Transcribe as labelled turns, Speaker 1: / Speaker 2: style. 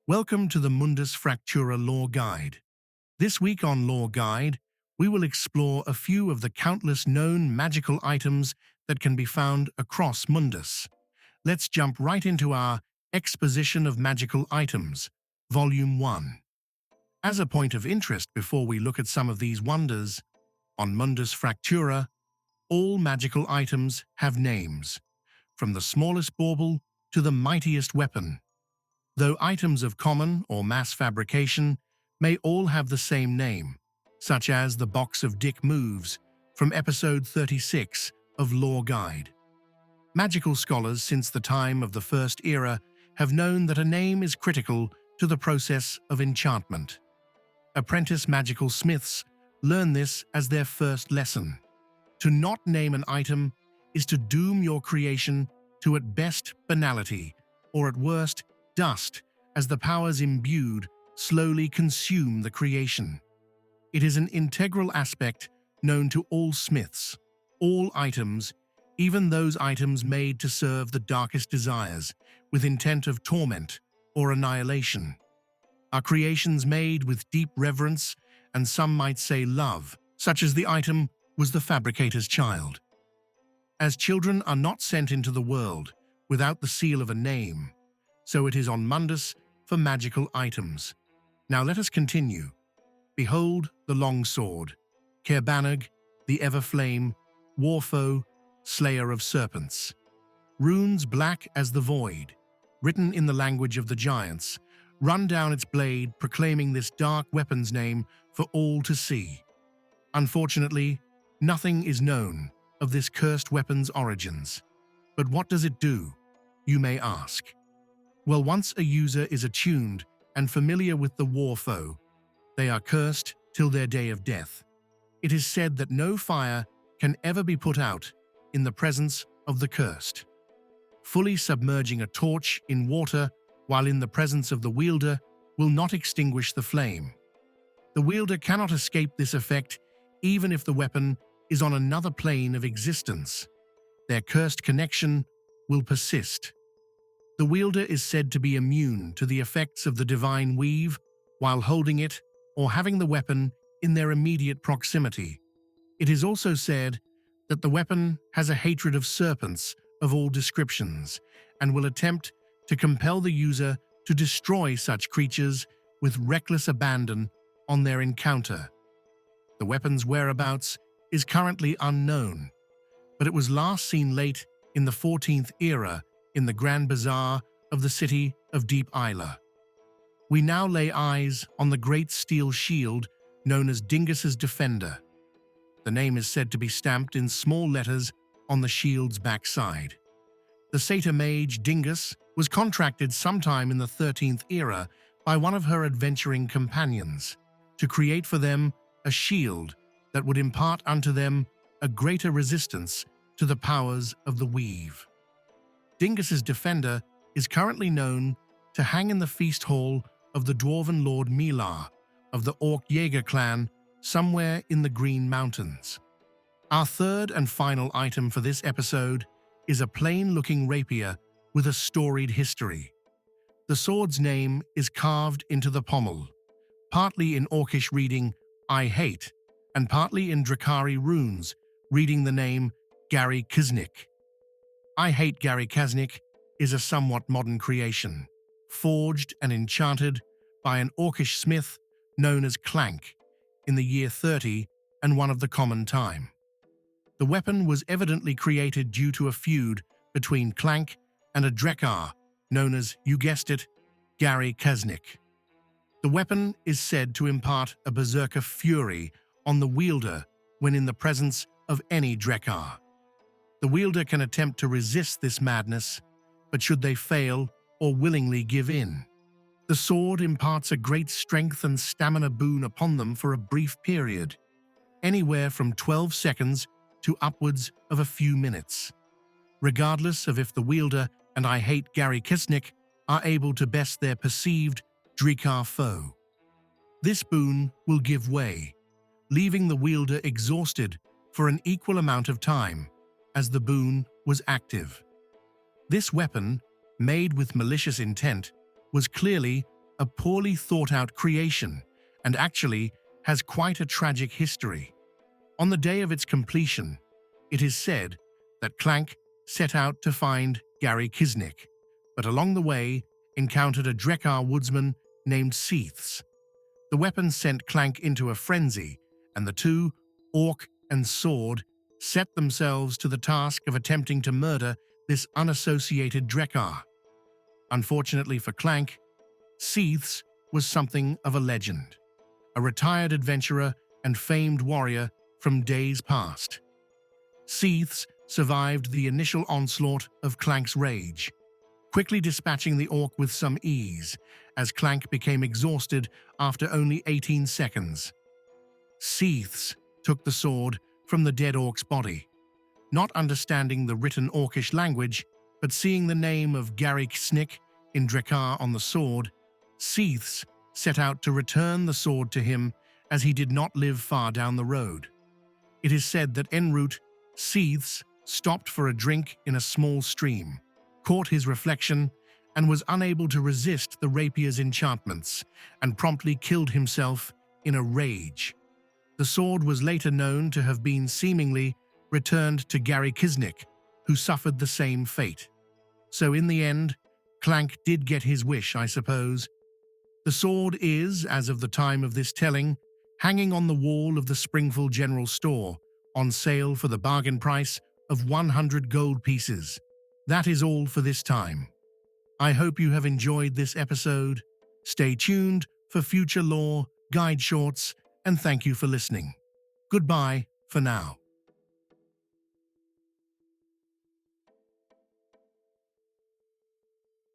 Speaker 1: Welcome to the Mundus Fractura Lore Guide. This week on Lore Guide, we will explore a few of the countless known magical items that can be found across Mundus. Let's jump right into our Exposition of Magical Items, Volume 1. As a point of interest before we look at some of these wonders, on Mundus Fractura, all magical items have names, from the smallest bauble to the mightiest weapon. Though items of common or mass fabrication may all have the same name, such as the Box of Dick Moves from episode 36 of Lore Guide. Magical scholars since the time of the First Era have known that a name is critical to the process of enchantment. Apprentice magical smiths learn this as their first lesson. To not name an item is to doom your creation to at best banality, or at worst dust, as the powers imbued slowly consume the creation. It is an integral aspect known to all smiths, all items, even those items made to serve the darkest desires, with intent of torment or annihilation. Are creations made with deep reverence, and some might say love, such as the item was the fabricator's child. As children are not sent into the world without the seal of a name, so it is on Mundus for magical items. Now let us continue. Behold the long sword, Kerbanag, the ever-flame, warfoe, slayer of serpents. Runes black as the void, written in the language of the giants, run down its blade, proclaiming this dark weapon's name for all to see. Unfortunately, nothing is known of this cursed weapon's origins. But what does it do, you may ask? Well, once a user is attuned and familiar with the warfoe, they are cursed till their day of death. It is said that no fire can ever be put out in the presence of the cursed. Fully submerging a torch in water while in the presence of the wielder will not extinguish the flame. The wielder cannot escape this effect even if the weapon is on another plane of existence. Their cursed connection will persist. The wielder is said to be immune to the effects of the divine weave while holding it or having the weapon in their immediate proximity. It is also said that the weapon has a hatred of serpents of all descriptions and will attempt to compel the user to destroy such creatures with reckless abandon on their encounter. The weapon's whereabouts is currently unknown, but it was last seen late in the 14th era in the Grand Bazaar of the city of Deep Isla. We now lay eyes on the great steel shield known as Dingus's Defender. The name is said to be stamped in small letters on the shield's backside. The satyr mage Dingus was contracted sometime in the 13th era by one of her adventuring companions to create for them a shield that would impart unto them a greater resistance to the powers of the weave. Dingus's Defender is currently known to hang in the feast hall of the dwarven lord Milar of the Orc Jaeger clan somewhere in the Green Mountains. Our third and final item for this episode is a plain-looking rapier with a storied history. The sword's name is carved into the pommel, partly in Orcish reading I hate, and partly in Drakari runes reading the name Gary Kaznik. I Hate Gary Kaznik is a somewhat modern creation, forged and enchanted by an Orcish smith known as Clank in the year 30 and one of the common time. The weapon was evidently created due to a feud between Clank and a Drekar known as, you guessed it, Gary Kaznik. The weapon is said to impart a berserker fury on the wielder when in the presence of any Drekar. The wielder can attempt to resist this madness, but should they fail or willingly give in, the sword imparts a great strength and stamina boon upon them for a brief period, anywhere from 12 seconds to upwards of a few minutes, regardless of if the wielder and I Hate Gary Kaznik are able to best their perceived Drekar foe. This boon will give way, leaving the wielder exhausted for an equal amount of time as the boon was active. This weapon, made with malicious intent, was clearly a poorly thought-out creation and actually has quite a tragic history. On the day of its completion, it is said that Clank set out to find Gary Kisnick, but along the way encountered a Drekar woodsman named Seaths. The weapon sent Clank into a frenzy, and the two, Orc and Sword, set themselves to the task of attempting to murder this unassociated Drekar. Unfortunately for Clank, Seaths was something of a legend, a retired adventurer and famed warrior from days past. Seaths survived the initial onslaught of Clank's rage, quickly dispatching the Orc with some ease, as Clank became exhausted after only 18 seconds. Seaths took the sword from the dead Orc's body. Not understanding the written Orcish language, but seeing the name of Gary Kisnick in Drekar on the sword, Seaths set out to return the sword to him as he did not live far down the road. It is said that en route, Seaths stopped for a drink in a small stream, caught his reflection, and was unable to resist the rapier's enchantments, and promptly killed himself in a rage. The sword was later known to have been seemingly returned to Gary Kisnick, who suffered the same fate. So in the end, Clank did get his wish, I suppose. The sword is, as of the time of this telling, hanging on the wall of the Springfield General Store, on sale for the bargain price of 100 gold pieces. That is all for this time. I hope you have enjoyed this episode. Stay tuned for future lore, guide shorts, and thank you for listening. Goodbye for now.